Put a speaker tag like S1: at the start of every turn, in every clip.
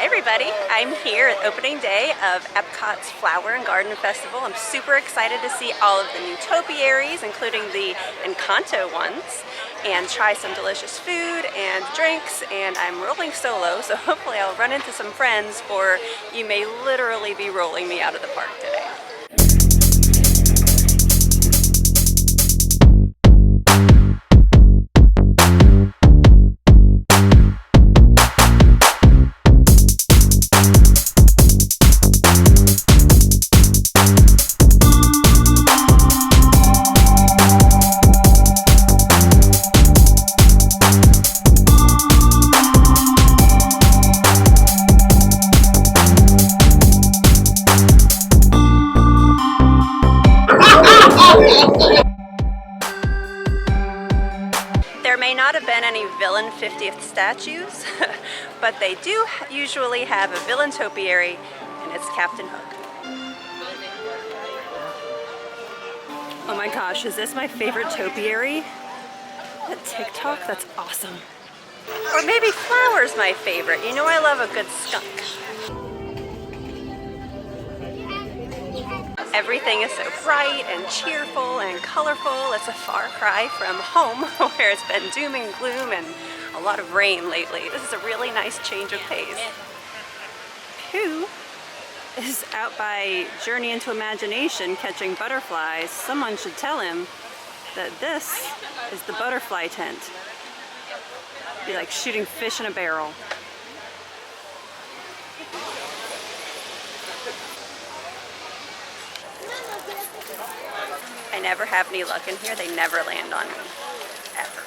S1: Hi everybody, I'm here at opening day of Epcot's Flower and Garden Festival. I'm super excited to see all of the new topiaries, including the Encanto ones, and try some delicious food and drinks. And I'm rolling solo, so hopefully I'll run into some friends, or you may literally be rolling me out of the park today. There may not have been any villain 50th statues, but they do usually have a villain topiary, and it's Captain Hook. Oh my gosh, is this my favorite topiary? That TikTok? That's awesome. Or maybe Flower's my favorite. You know I love a good skunk. Everything is so bright and cheerful and colorful. It's a far cry from home, where it's been doom and gloom and a lot of rain lately. This is a really nice change of pace. Who is out by Journey into Imagination catching butterflies? Someone should tell him that this is the butterfly tent. Be like shooting fish in a barrel. I never have any luck in here. They never land on me, ever.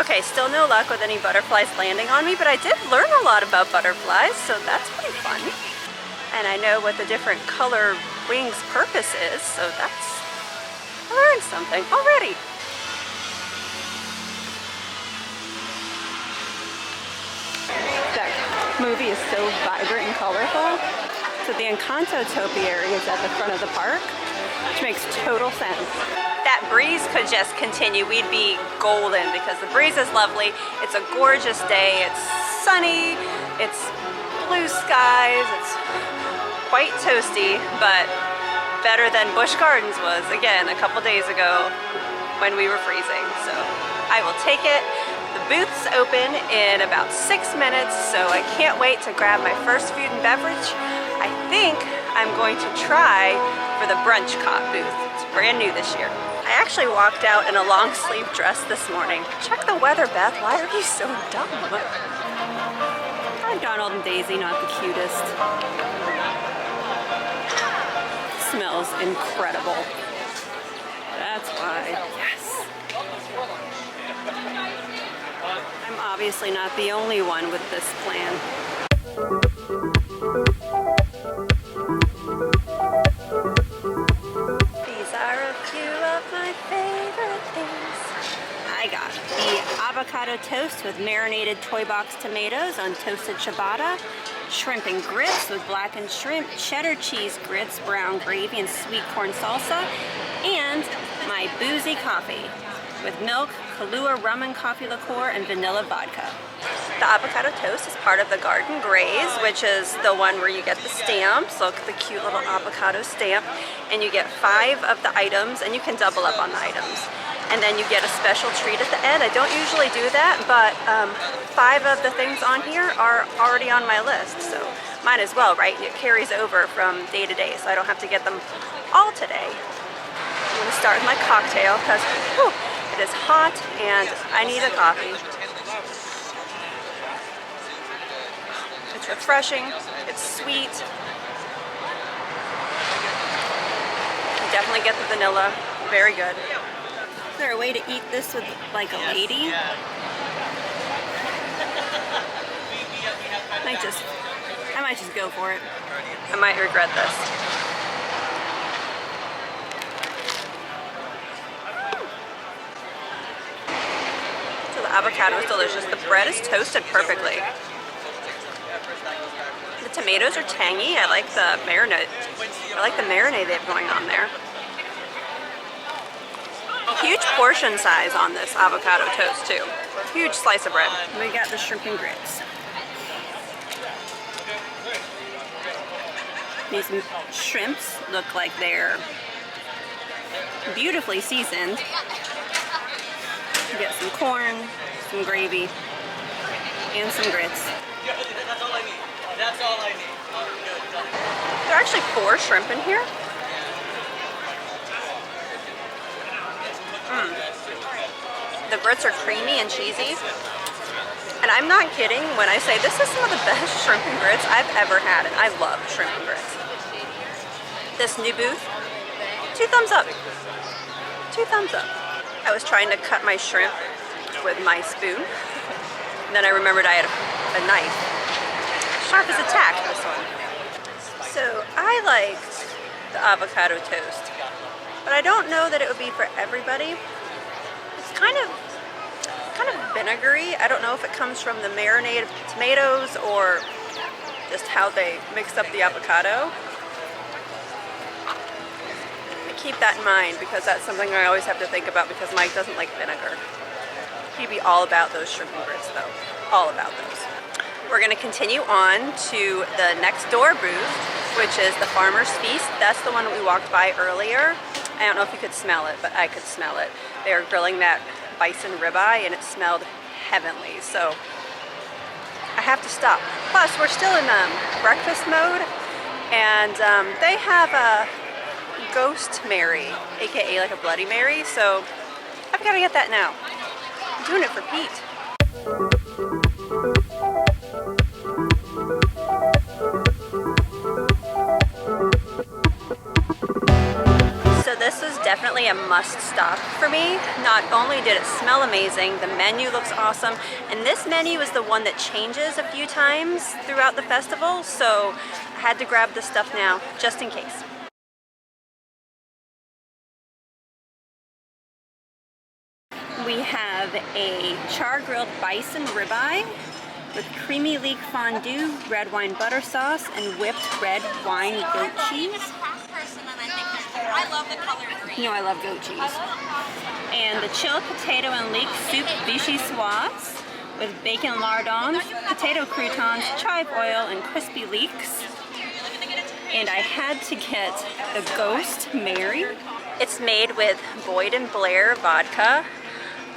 S1: Okay, still no luck with any butterflies landing on me, but I did learn a lot about butterflies, so that's pretty fun. And I know what the different color wings' purpose is, so I learned something already. That movie is so vibrant and colorful. So the Encanto topiary is at the front of the park, which makes total sense. That breeze could just continue. We'd be golden because the breeze is lovely. It's a gorgeous day. It's sunny. It's blue skies. It's quite toasty, but better than Busch Gardens was, again, a couple days ago when we were freezing. So I will take it. The booth's open in about 6 minutes, so I can't wait to grab my first food and beverage. I think I'm going to try for the brunch cot booth. It's brand new this year. I actually walked out in a long sleeve dress this morning. Check the weather, Beth. Why are you so dumb? Donald and Daisy, not the cutest. Smells incredible. That's why. Yes. I'm obviously not the only one with this plan. I got the avocado toast with marinated toy box tomatoes on toasted ciabatta, shrimp and grits with blackened shrimp, cheddar cheese grits, brown gravy, and sweet corn salsa, and my boozy coffee with milk, Kahlua rum and coffee liqueur, and vanilla vodka. The avocado toast is part of the Garden Graze, which is the one where you get the stamps. Look at the cute little avocado stamp. And you get 5 of the items, and you can double up on the items. And then you get a special treat at the end. I don't usually do that, but 5 of the things on here are already on my list. So might as well, right? It carries over from day to day, so I don't have to get them all today. I'm gonna start with my cocktail, because it is hot and I need a coffee. It's refreshing, it's sweet. You definitely get the vanilla, very good. Is there a way to eat this with like a lady? I might just go for it. I might regret this. So the avocado is delicious. The bread is toasted perfectly. The tomatoes are tangy. I like the marinade. They have going on there. Huge portion size on this avocado toast too. Huge slice of bread. We got the shrimp and grits. These shrimps look like they're beautifully seasoned. You get some corn, some gravy, and some grits.
S2: That's all I need. That's all I need.
S1: There are actually 4 shrimp in here. The grits are creamy and cheesy. And I'm not kidding when I say this is some of the best shrimp and grits I've ever had. And I love shrimp and grits. This new booth, 2 thumbs up. 2 thumbs up. I was trying to cut my shrimp with my spoon. And then I remembered I had a knife. Sharp as a tack, this one. So I liked the avocado toast, but I don't know that it would be for everybody. It's kind of vinegary. I don't know if it comes from the marinade of tomatoes or just how they mix up the avocado. I keep that in mind because that's something I always have to think about because Mike doesn't like vinegar. He'd be all about those shrimp and grits though. All about those. We're going to continue on to the next door booth, which is the Farmer's Feast. That's the one that we walked by earlier. I don't know if you could smell it, but I could smell it. They were grilling that bison ribeye and it smelled heavenly. So I have to stop. Plus, we're still in breakfast mode, and they have a Ghost Mary, aka like a Bloody Mary. So I've got to get that now. I'm doing it for Pete. So this was definitely a must stop for me. Not only did it smell amazing, the menu looks awesome, and this menu is the one that changes a few times throughout the festival, so I had to grab this stuff now, just in case. We have a char-grilled bison ribeye with creamy leek fondue, red wine butter sauce, and whipped red wine goat cheese.
S3: I love the color green.
S1: You know I love goat cheese. And the chilled potato and leek soup vichyssoise with bacon lardons, potato croutons, chive oil, and crispy leeks. And I had to get the Ghost Mary. It's made with Boyd and Blair vodka.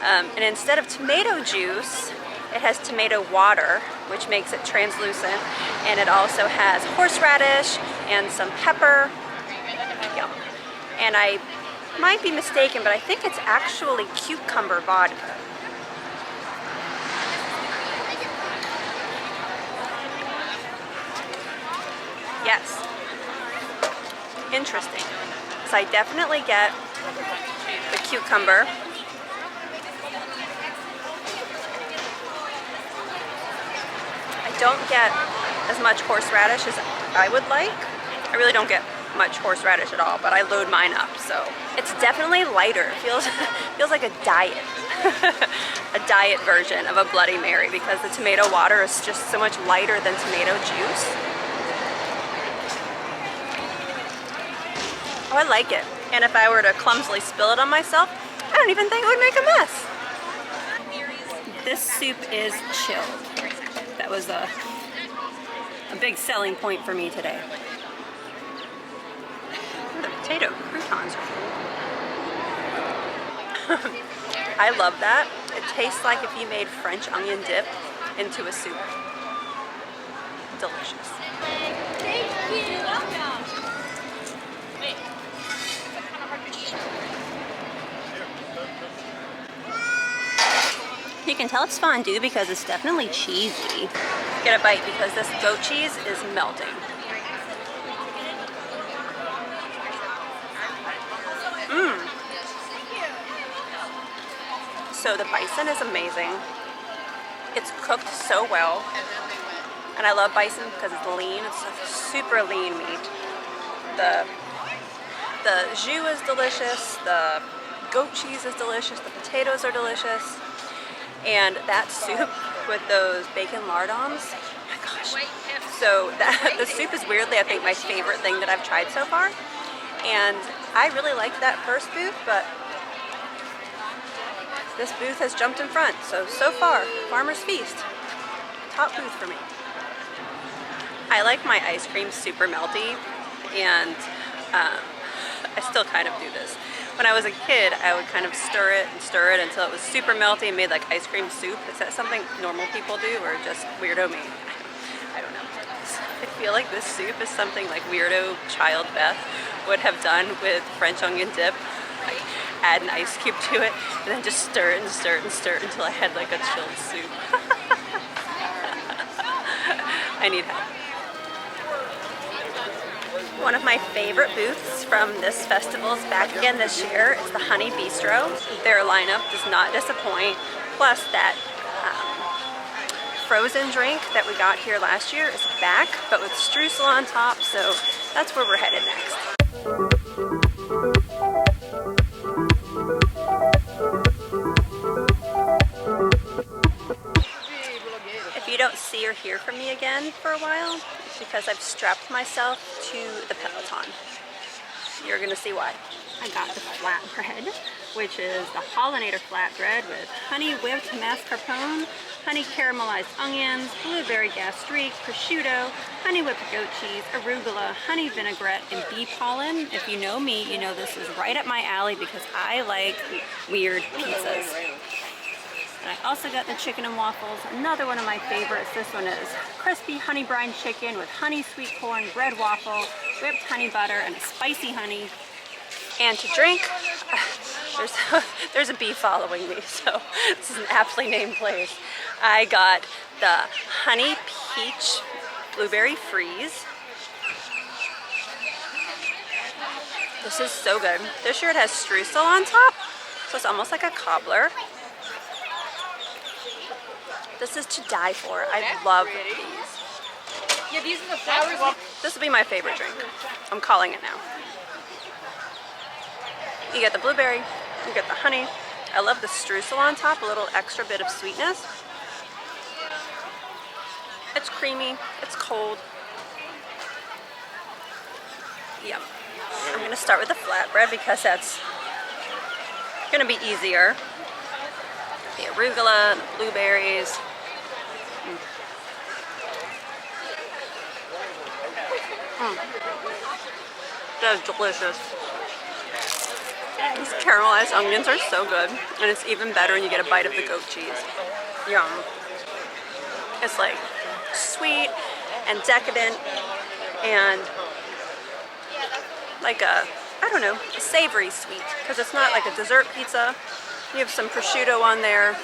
S1: And instead of tomato juice, it has tomato water, which makes it translucent. And it also has horseradish and some pepper. Yum. And I might be mistaken, but I think it's actually cucumber vodka. Yes. Interesting. So I definitely get the cucumber. I don't get as much horseradish as I would like. I really don't get much horseradish at all, but I load mine up, so it's definitely lighter. It feels like a diet. A diet version of a Bloody Mary because the tomato water is just so much lighter than tomato juice. Oh, I like it. And if I were to clumsily spill it on myself, I don't even think it would make a mess. This soup is chilled. That was a big selling point for me today. The potato croutons are cool. I love that. It tastes like if you made French onion dip into a soup. Delicious.
S3: Thank you. Welcome. Wait.
S1: You can tell it's fondue because it's definitely cheesy. Get a bite because this goat cheese is melting. So the bison is amazing. It's cooked so well. And I love bison because it's lean. It's a super lean meat. The jus is delicious. The goat cheese is delicious. The potatoes are delicious. And that soup with those bacon lardons, oh my gosh. So the soup is weirdly, I think, my favorite thing that I've tried so far. And I really liked that first booth, but this booth has jumped in front. So far, Farmer's Feast, top booth for me. I like my ice cream super melty. and I still kind of do this. When I was a kid, I would kind of stir it until it was super melty and made like ice cream soup. Is that something normal people do or just weirdo me? I don't know. I feel like this soup is something like weirdo child Beth would have done with French onion dip. Like add an ice cube to it and then just stir it until I had like a chilled soup. I need help. One of my favorite booths from this festival is back again this year. It's the Honey Bistro. Their lineup does not disappoint. Plus that frozen drink that we got here last year is back, but with streusel on top, so that's where we're headed next. If you don't see or hear from me again for a while, it's because I've strapped myself to the Peloton. You're gonna see why. I got the flatbread, which is the Pollinator flatbread with honey whipped mascarpone, honey caramelized onions, blueberry gastrique, prosciutto, honey whipped goat cheese, arugula, honey vinaigrette, and bee pollen. If you know me, you know this is right up my alley because I like weird pizzas. And I also got the chicken and waffles, another one of my favorites. This one is crispy honey brine chicken with honey sweet corn, bread waffle, whipped honey butter, and spicy honey. And to drink, there's a bee following me, so this is an aptly named place. I got the honey peach blueberry freeze. This is so good. This year it has streusel on top, so it's almost like a cobbler. This is to die for. I love these.
S3: Yeah, these are the flowers.
S1: This will be my favorite drink. I'm calling it now. You get the blueberry, you get the honey. I love the streusel on top, a little extra bit of sweetness. It's creamy, it's cold. Yum. I'm gonna start with the flatbread because that's gonna be easier. The arugula, the blueberries. That's delicious. These caramelized onions are so good, and it's even better when you get a bite of the goat cheese. Yum. It's like sweet and decadent and like a, I don't know, a savory sweet, because it's not like a dessert pizza. You have some prosciutto on there.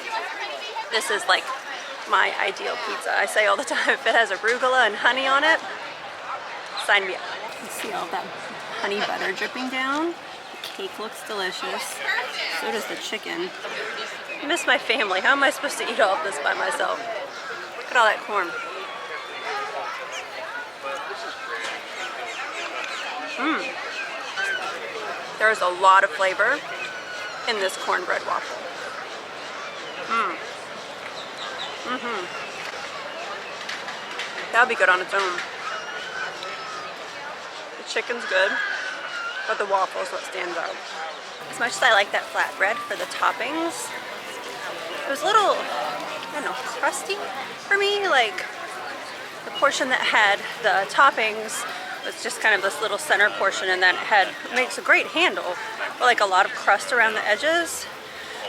S1: This is like my ideal pizza. I say all the time, if it has arugula and honey on it, sign me up. You see all that honey butter dripping down? The cake looks delicious. So does the chicken. I miss my family. How am I supposed to eat all of this by myself? Look at all that corn. There's a lot of flavor in this cornbread waffle. That would be good on its own. The chicken's good, but the waffle is what stands out. As much as I like that flatbread for the toppings, it was a little, I don't know, crusty for me. Like the portion that had the toppings was just kind of this little center portion, and then it makes a great handle, but like a lot of crust around the edges.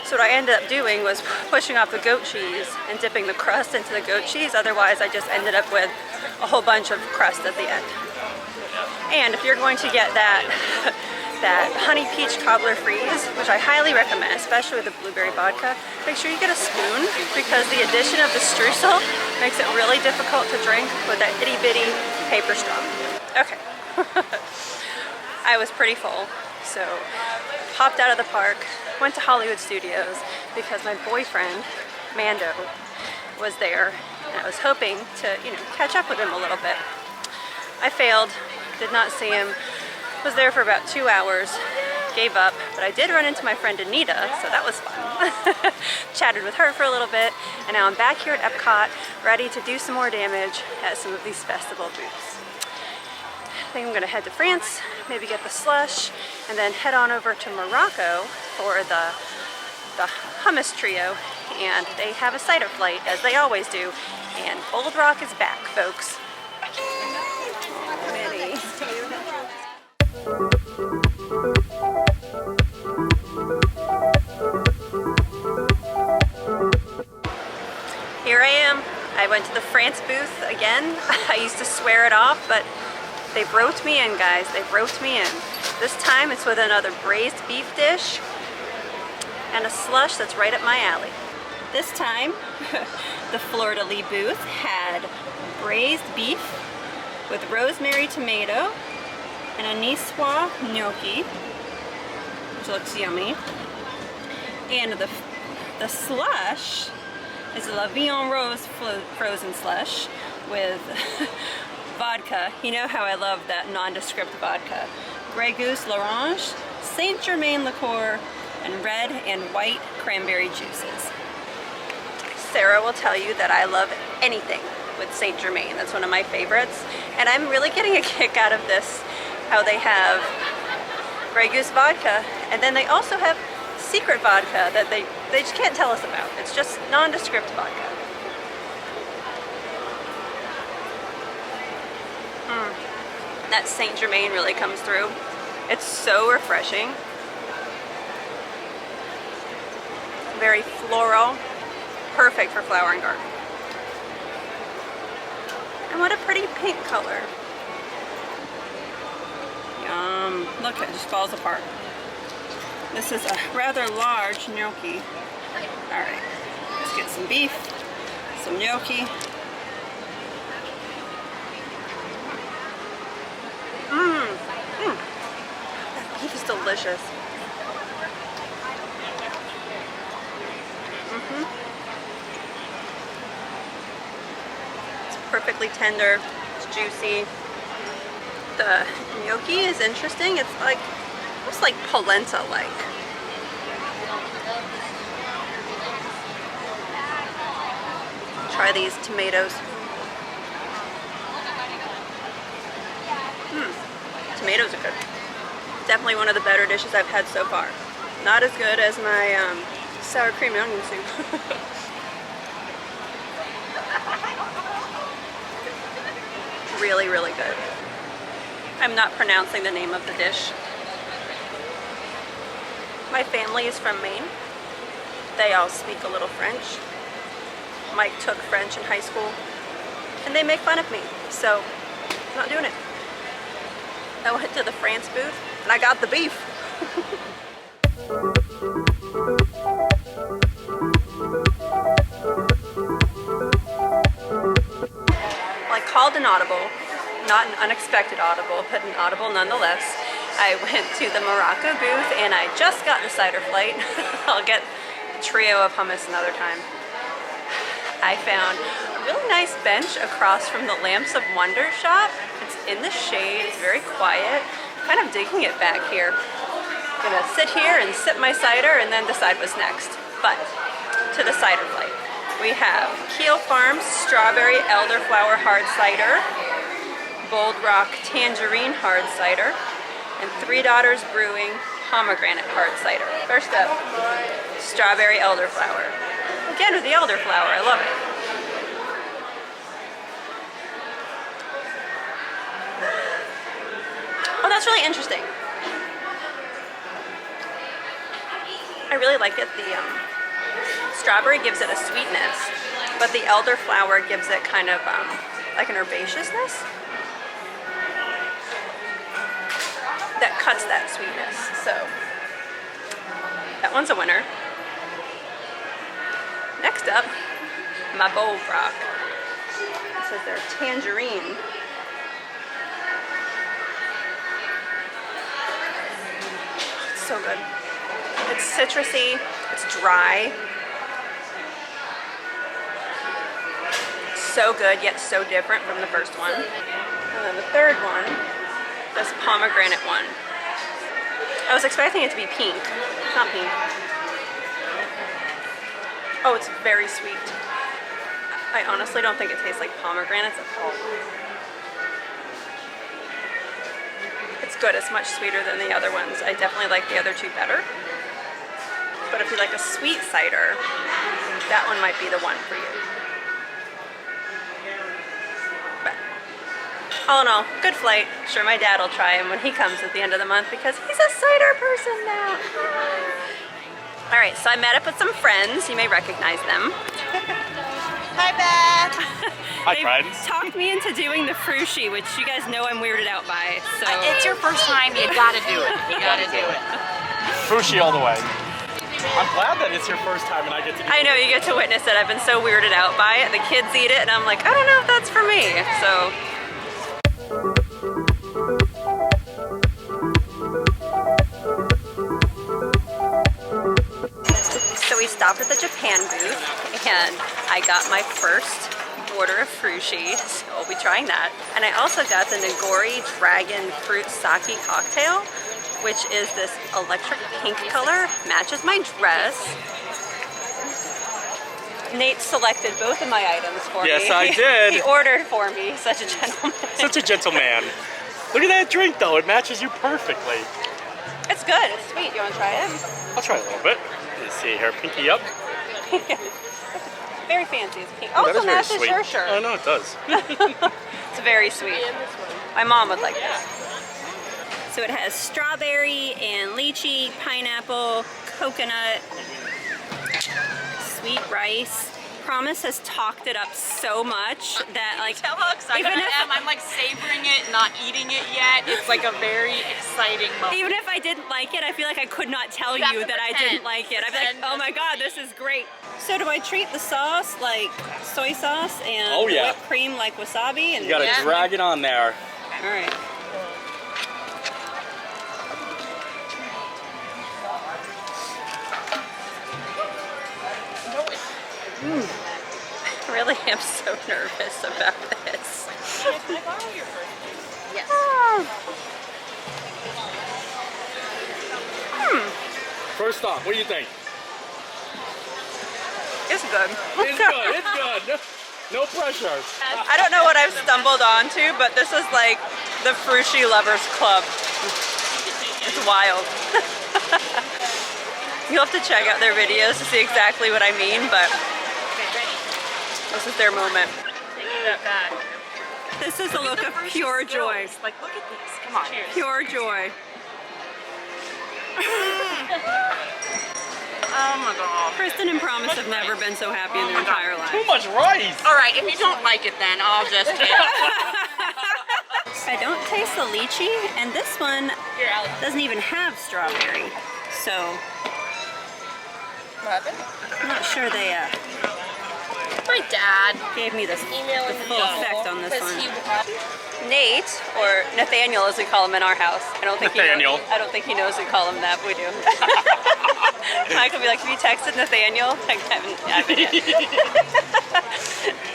S1: So what I ended up doing was pushing off the goat cheese and dipping the crust into the goat cheese. Otherwise, I just ended up with a whole bunch of crust at the end. And if you're going to get that honey peach cobbler freeze, which I highly recommend, especially with the blueberry vodka, make sure you get a spoon, because the addition of the streusel makes it really difficult to drink with that itty bitty paper straw. Okay. I was pretty full, so hopped out of the park, went to Hollywood Studios because my boyfriend, Mando, was there, and I was hoping to, catch up with him a little bit. I failed, did not see him, was there for about 2 hours, gave up, but I did run into my friend Anita, so that was fun. Chatted with her for a little bit, and now I'm back here at Epcot, ready to do some more damage at some of these festival booths. I think I'm gonna head to France, maybe get the slush, and then head on over to Morocco for the hummus trio, and they have a cider flight, as they always do, and Bold Rock is back, folks. Oh, Minnie. France booth again. I used to swear it off, but they've roped me in, guys. They've roped me in. This time it's with another braised beef dish and a slush that's right up my alley. This time, the fleur-de-lis booth had braised beef with rosemary tomato and a niçoise gnocchi, which looks yummy. And the slush is a La Vie en Rose frozen slush with vodka. You know how I love that nondescript vodka. Grey Goose l'Orange, Saint Germain liqueur, and red and white cranberry juices. Sarah will tell you that I love anything with Saint Germain. That's one of my favorites. And I'm really getting a kick out of this, how they have Grey Goose vodka, and then they also have secret vodka that they just can't tell us about. It's just nondescript vodka. That Saint Germain really comes through. It's so refreshing. Very floral. Perfect for Flower and Garden. And what a pretty pink color. Yum. Look, it just falls apart. This is a rather large gnocchi. Alright, let's get some beef, some gnocchi. That beef is delicious. It's perfectly tender, it's juicy. The gnocchi is interesting. It's like, almost like polenta-like. Try these tomatoes. Tomatoes are good. Definitely one of the better dishes I've had so far. Not as good as my sour cream and onion soup. Really, really good. I'm not pronouncing the name of the dish. My family is from Maine. They all speak a little French. Mike took French in high school, and they make fun of me, so I'm not doing it. I went to the France booth, and I got the beef. Well, I called an audible, not an unexpected audible, but an audible nonetheless. I went to the Morocco booth, and I just got the cider flight. I'll get a trio of hummus another time. I found a really nice bench across from the Lamps of Wonder shop. It's in the shade, it's very quiet. I'm kind of digging it back here. I'm gonna sit here and sip my cider and then decide what's next. But to the cider flight. We have Keel Farms Strawberry Elderflower Hard Cider, Bold Rock Tangerine Hard Cider, and Three Daughters Brewing Pomegranate Hard Cider. First up, Strawberry Elderflower. Again with the elderflower, I love it. Oh, that's really interesting. I really like it. The strawberry gives it a sweetness, but the elderflower gives it kind of like an herbaceousness that cuts that sweetness. So that one's a winner. Next up, my Bold Rock. It says they're tangerine. It's so good. It's citrusy, it's dry. So good, yet so different from the first one. And then the third one, this pomegranate one. I was expecting it to be pink. It's not pink. Oh, it's very sweet. I honestly don't think it tastes like pomegranates at all. It's good, it's much sweeter than the other ones. I definitely like the other two better. But if you like a sweet cider, that one might be the one for you. But all in all, good flight. Sure, my dad will try him when he comes at the end of the month because he's a cider person now. All right, so I met up with some friends. You may recognize them.
S4: Hi, Beth. Hi,
S1: They
S4: friends.
S1: talked me into doing the Sushi, which you guys know I'm weirded out by. So
S3: It's your first time, you gotta do it. You gotta do it.
S4: Sushi all the way. I'm glad that it's your first time and I get to do
S1: I know you get to witness it. I've been so weirded out by it. The kids eat it, and I'm like, I don't know if that's for me. So we stopped at the Japan booth, and I got my first order of Sushi, so I'll be trying that. And I also got the Nigori Dragon Fruit Sake Cocktail, which is this electric pink color, matches my dress. Nate selected both of my items for me.
S4: Yes, I did.
S1: He ordered for me, such a gentleman.
S4: Such a gentleman. Look at that drink though, it matches you perfectly.
S1: It's good, it's sweet. You want to try it?
S4: I'll try a little bit. Let's see here, pinky up.
S1: Very fancy. It's pink.
S4: Oh, that
S1: Also
S4: is very
S1: matches
S4: sweet.
S1: your shirt.
S4: Oh no, it does.
S1: It's very sweet. My mom would like this. So it has strawberry and lychee, pineapple, coconut, sweet rice. Promise has talked it up so much that like
S3: Tell how excited
S1: even
S3: I
S1: if-
S3: am. I'm like savoring it, not eating it yet. It's like a very exciting moment.
S1: even if I didn't like it, I feel like I could not tell
S3: You have
S1: you
S3: to
S1: that I
S3: pretend.
S1: didn't like it. I'd be like,
S3: Pretend
S1: oh my god, this is great. So do I treat the sauce like soy sauce and
S4: Oh, yeah.
S1: whipped cream like wasabi? And
S4: You gotta
S3: Yeah.
S4: drag it on there.
S1: all right. I really am so nervous about this.
S3: Yes.
S4: First off, what do you think?
S1: It's good.
S4: It's good, it's good. No pressure.
S1: I don't know what I've stumbled onto, but this is like the Sushi Lovers Club. It's wild. You'll have to check out their videos to see exactly what I mean, but this is their moment. This is a look of pure joy.
S3: Like, look at this. Come on. Cheers.
S1: Pure joy.
S3: Oh my god.
S1: Kristen and Promise have never been so happy in their entire
S4: Too
S1: lives.
S4: much rice.
S3: All right, if you don't like it, then I'll just take it.
S1: I don't taste the lychee, and this one
S3: Here, Alex.
S1: doesn't even have strawberry. So
S3: What happened?
S1: I'm not sure they
S3: My dad.
S1: gave me this
S3: Email
S1: the full effect on this one.
S3: He
S1: Nate, or Nathaniel as we call him in our house. I don't think
S4: Nathaniel.
S1: I don't think he knows we call him that, but we do. Mike will be like, have you texted Nathaniel? I haven't yet.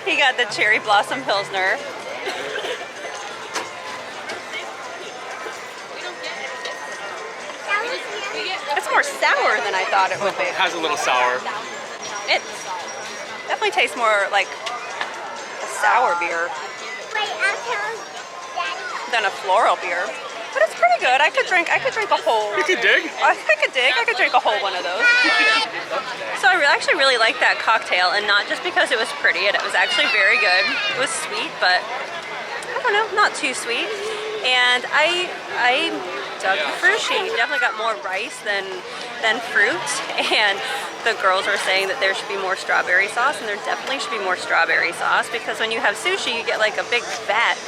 S1: He got the Cherry Blossom Pilsner. It's more sour than I thought it would be.
S4: Has a little sour.
S1: It definitely tastes more like a sour beer than a floral beer. But it's pretty good. I could drink a whole.
S4: You could dig.
S1: I could drink a whole one of those. So I actually really liked that cocktail, and not just because it was pretty. It was actually very good. It was sweet, but I don't know, not too sweet. And I dug the Sushi. Definitely got more rice than fruit. And the girls were saying that there should be more strawberry sauce, and there definitely should be more strawberry sauce, because when you have sushi, you get like a big vat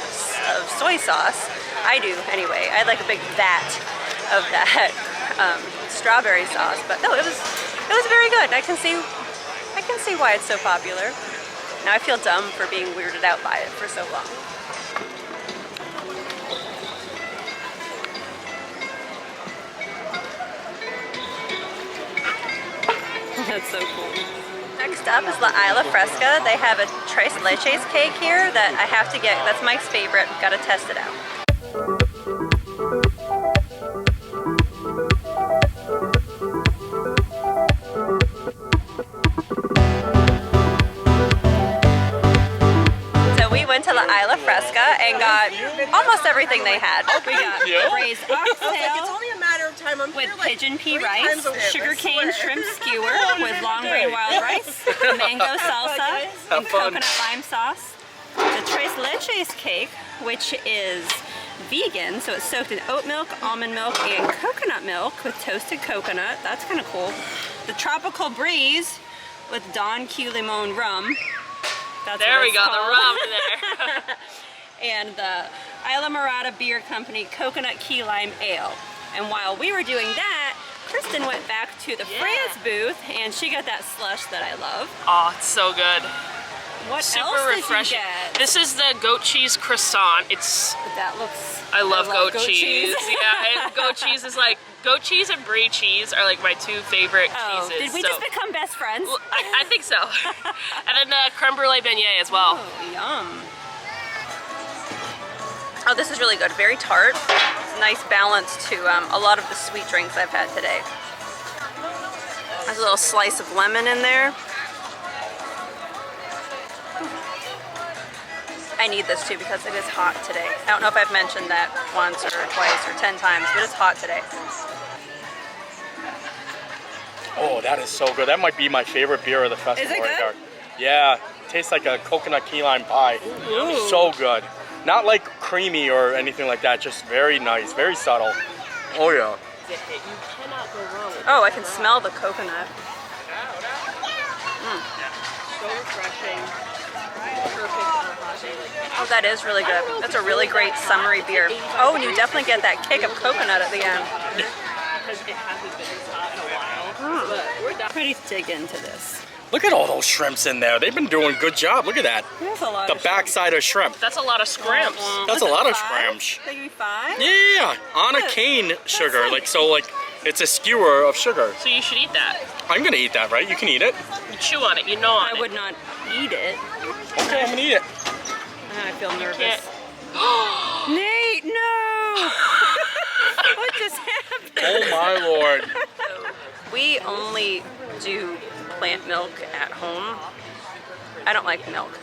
S1: of soy sauce. I do anyway. I like a big vat of that strawberry sauce. But no, it was very good. I can see why it's so popular. Now I feel dumb for being weirded out by it for so long. That's so cool. Next up is La Isla Fresca. They have a tres leches cake here that I have to get. That's Mike's favorite. Got to test it out. So we went to La Isla Fresca and got almost everything they had. We got braised oxtail
S5: only a matter of time. I'm
S1: with
S5: here, like,
S1: pigeon pea
S5: 3
S1: rice,
S5: times a week, I
S1: sugarcane
S5: swear.
S1: shrimp skewer with long grain wild rice, mango salsa, and coconut lime sauce. The tres leches cake, which is vegan, so it's soaked in oat milk, almond milk, and coconut milk with toasted coconut. That's kind of cool. The tropical breeze with Don Q Limon rum. That's
S3: There
S1: what
S3: we
S1: it's
S3: go,
S1: called.
S3: the rum there.
S1: And the Isla Morada Beer Company Coconut Key Lime Ale. And while we were doing that, Kristen went back to the France booth and she got that slush that I love.
S3: Oh, it's so good.
S1: What
S3: Super
S1: else
S3: refreshing.
S1: did you get?
S3: This is the goat cheese croissant. It's
S1: That looks...
S3: I love goat cheese. Yeah, and goat cheese is like, goat cheese and brie cheese are like my two favorite cheeses.
S1: Did we just become best friends?
S3: Well, I think so. And then the creme brulee beignet as well.
S1: Oh, yum. Oh, this is really good. Very tart. It's a nice balance to a lot of the sweet drinks I've had today. There's a little slice of lemon in there. I need this too because it is hot today. I don't know if I've mentioned that once or twice or 10 times, but it's hot today.
S4: Oh, that is so good. That might be my favorite beer of the festival.
S1: Is it
S4: right
S1: good?
S4: there. Yeah, tastes like a coconut key lime pie. So good. Not like creamy or anything like that, just very nice, very subtle. Oh yeah.
S3: You cannot go wrong with
S1: Oh, I can smell the coconut.
S3: so refreshing. Perfect on a hot day like that.
S1: Oh, that is really good. That's a really great summery beer. Oh, and you definitely get that kick of coconut at the end.
S3: Because it hasn't been this hot in a while. But we're
S1: Ready to dig into this.
S4: Look at all those shrimps in there. They've been doing a good job. Look at that.
S1: There's a lot
S4: The
S1: of
S4: backside of shrimp.
S3: That's a lot of scrimps.
S4: That's a lot of scrimps.
S1: Maybe 5?
S4: Yeah, on a
S1: Good.
S4: cane sugar.
S1: like-
S4: Like, so like, it's a skewer of sugar.
S3: So you should eat that.
S4: I'm gonna eat that, right? You can eat it.
S3: You chew on it, you gnaw on
S1: I
S3: it.
S1: would not eat it.
S4: Okay, I'm gonna eat it.
S1: I feel nervous.
S3: Can't-
S1: Nate, no! What just happened?
S4: Oh my lord.
S1: We only do plant milk at home. I don't like milk.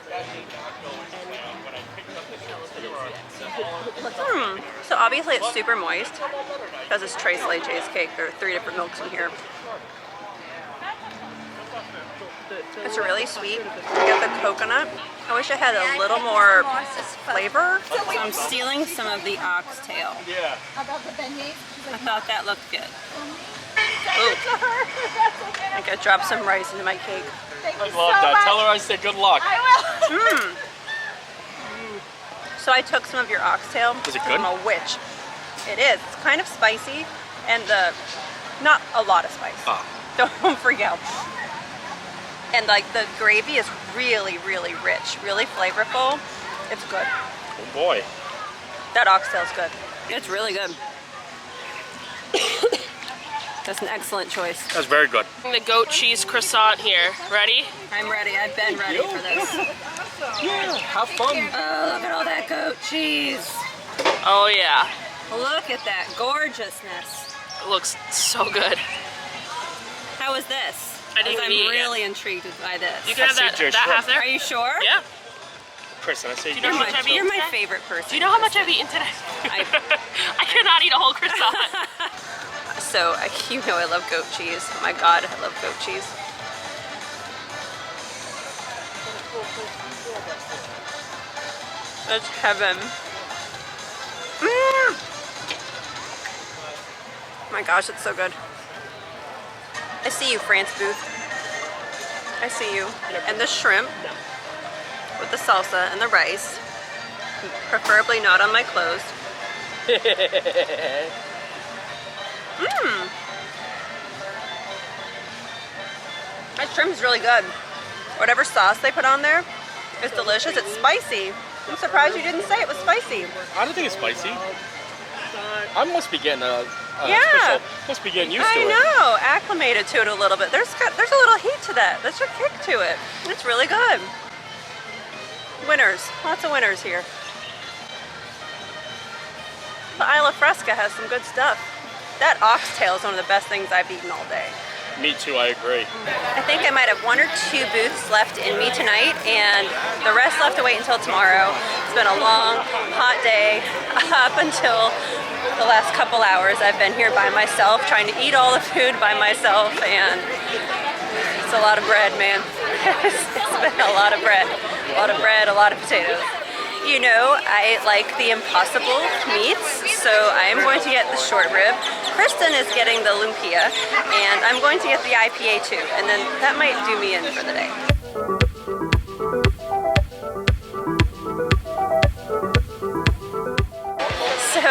S1: So obviously it's super moist because it's Tres Leches cake. There are 3 different milks in here. It's really sweet. You get the coconut. I wish it had a little more flavor. So I'm stealing some of the oxtail.
S4: Yeah.
S1: I thought that looked good. Ooh. I think I dropped some rice into my cake.
S4: I love that. Tell her I said good luck.
S1: So I took some of your oxtail.
S4: Is it good?
S1: I'm a witch. It is. It's kind of spicy and not a lot of spice.
S4: Ah.
S1: Don't freak out. And like the gravy is really, really rich, really flavorful. It's good.
S4: Oh boy.
S1: That oxtail's good. It's really good. That's an excellent choice.
S4: That's very good.
S3: The goat cheese croissant here. Ready?
S1: I'm ready. I've been ready for this.
S4: Yeah, have fun.
S1: Oh, look at all that goat cheese.
S3: Oh yeah.
S1: Look at that gorgeousness.
S3: It looks so good.
S1: How is this?
S3: I didn't
S1: I'm
S3: even eat it
S1: really intrigued by this.
S3: You can have
S4: I
S3: that,
S4: see your
S3: that half
S4: shrimp.
S3: there?
S1: Are you sure?
S3: Yeah.
S4: Kristen, I say
S3: Do you know how much I've
S1: You're
S3: eaten
S1: my
S3: today?
S1: favorite person.
S3: Do you know how much I've eaten today? I cannot eat a whole croissant.
S1: So, you know I love goat cheese. Oh my god, I love goat cheese. That's heaven. Oh my gosh, it's so good. I see you, France booth. I see you. And the shrimp with the salsa and the rice. Preferably not on my clothes. That shrimp is really good. Whatever sauce they put on there is delicious. It's spicy. I'm surprised you didn't say it was spicy.
S4: I don't think it's spicy. I must be getting a
S1: Yeah.
S4: special, must be getting used to
S1: I
S4: it.
S1: know, acclimated to it a little bit. There's a little heat to that. There's a kick to it. It's really good. Winners, lots of winners here. The Isla Fresca has some good stuff. That oxtail is one of the best things I've eaten all day.
S4: Me too, I agree.
S1: I think I might have 1 or 2 booths left in me tonight, and the rest left to wait until tomorrow. It's been a long, hot day. Up until the last couple hours, I've been here by myself, trying to eat all the food by myself, and it's a lot of bread, man. It's been a lot of bread. A lot of bread, a lot of potatoes. You know, I like the impossible meats, so I am going to get the short rib. Kristen is getting the lumpia, and I'm going to get the IPA too, and then that might do me in for the day.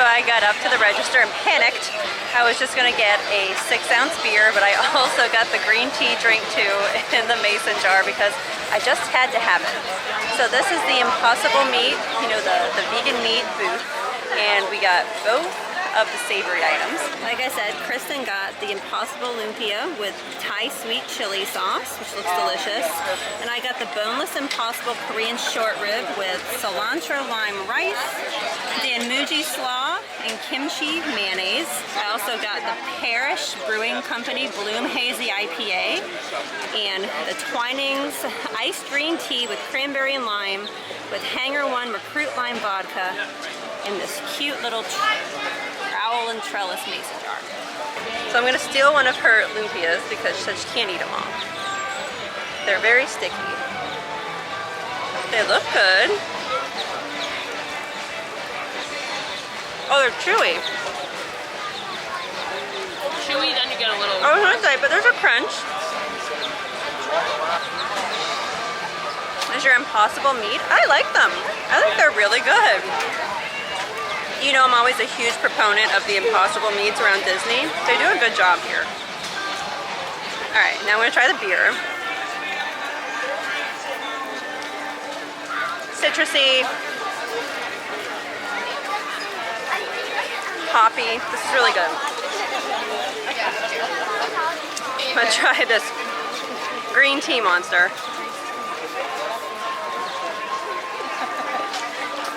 S1: I got up to the register and panicked. I was just gonna get a 6-ounce beer, but I also got the green tea drink too in the mason jar because I just had to have it. So this is the Impossible Meat, you know, the vegan meat booth, and we got both of the savory items. Like I said, Kristen got the Impossible Lumpia with Thai sweet chili sauce, which looks delicious. And I got the boneless Impossible Korean short rib with cilantro lime rice, danmuji slaw, and kimchi mayonnaise. I also got the Parish Brewing Company Bloom Hazy IPA and the Twinings iced green tea with cranberry and lime with Hanger One Recruit Lime vodka in this cute little trowel and trellis mason jar. So I'm going to steal one of her lumpias because she said she can't eat them all. They're very sticky. They look good. Oh, they're chewy.
S3: Chewy, then you get a little...
S1: I was going to say, but there's a crunch. There's your Impossible meat. I like them. I think they're really good. You know, I'm always a huge proponent of the Impossible meats around Disney. They do a good job here. All right, now I'm gonna try the beer. Citrusy, hoppy. This is really good. I'm gonna try this green tea monster.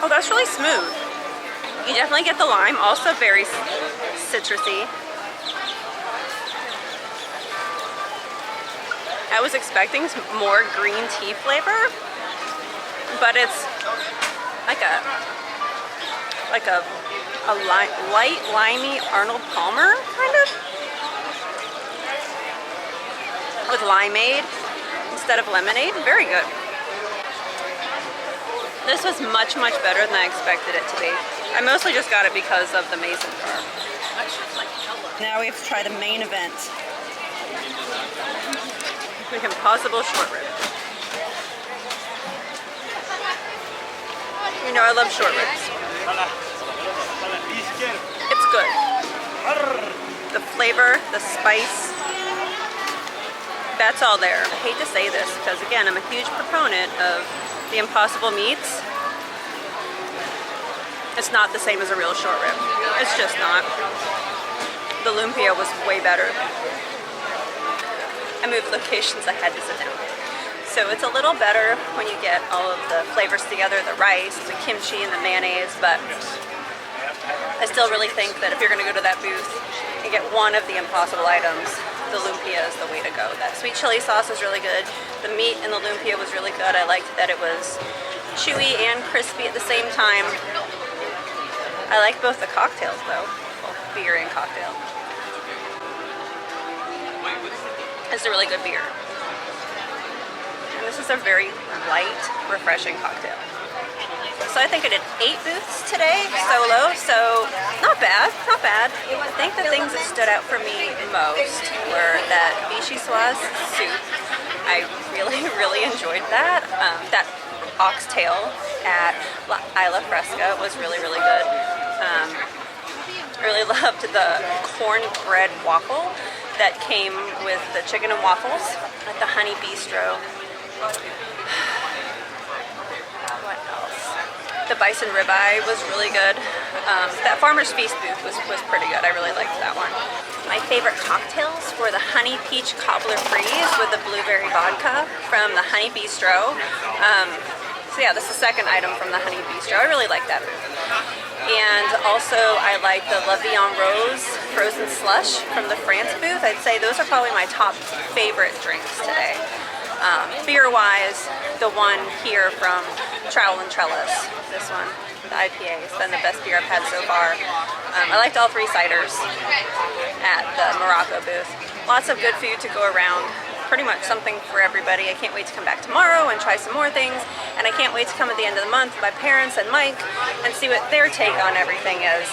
S1: Oh, that's really smooth. You definitely get the lime, also very citrusy. I was expecting some more green tea flavor, but it's like a light limey Arnold Palmer kind of, with limeade instead of lemonade. Very good. This was much, much better than I expected it to be. I mostly just got it because of the mason jar. Now we have to try the main event. The Impossible short rib. You know I love short ribs. It's good. The flavor, the spice, that's all there. I hate to say this because again, I'm a huge proponent of the Impossible meats. It's not the same as a real short rib. It's just not. The lumpia was way better. I moved locations, I had to sit down. So it's a little better when you get all of the flavors together, the rice, the kimchi, and the mayonnaise, but I still really think that if you're gonna go to that booth and get one of the Impossible items, the lumpia is the way to go. That sweet chili sauce was really good. The meat in the lumpia was really good. I liked that it was chewy and crispy at the same time. I like both the cocktails though, both beer and cocktail. It's a really good beer. And this is a very light, refreshing cocktail. So I think I did 8 booths today, solo, so not bad, not bad. I think the things that stood out for me most were that vichyssoise soup. I really, really enjoyed that. That oxtail at Isla Fresca was really, really good. I really loved the cornbread waffle that came with the chicken and waffles at the Honey Bistro. What else? The bison ribeye was really good. That Farmer's Feast booth was pretty good. I really liked that one. My favorite cocktails were the Honey Peach Cobbler Freeze with the blueberry vodka from the Honey Bistro. So yeah, this is the second item from the Honey Bistro. I really like that booth. And also I like the La Vie en Rose frozen slush from the France booth. I'd say those are probably my top favorite drinks today. Beer-wise, the one here from Trowel and Trellis, this one, the IPA, has been the best beer I've had so far. I liked all 3 ciders at the Morocco booth. Lots of good food to go around. Pretty much something for everybody. I can't wait to come back tomorrow and try some more things, and I can't wait to come at the end of the month with my parents and Mike and see what their take on everything is.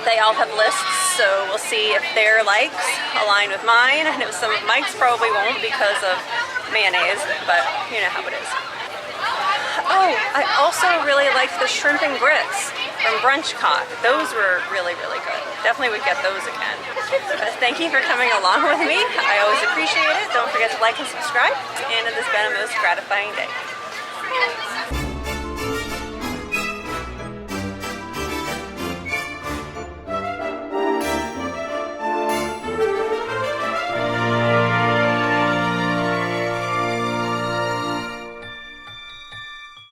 S1: They all have lists, so we'll see if their likes align with mine. I know some of Mike's probably won't because of mayonnaise, but you know how it is. Oh, I also really liked the shrimp and grits. from Brunchcott. Those were really, really good. Definitely would get those again. But thank you for coming along with me. I always appreciate it. Don't forget to like and subscribe. And it has been a most gratifying day.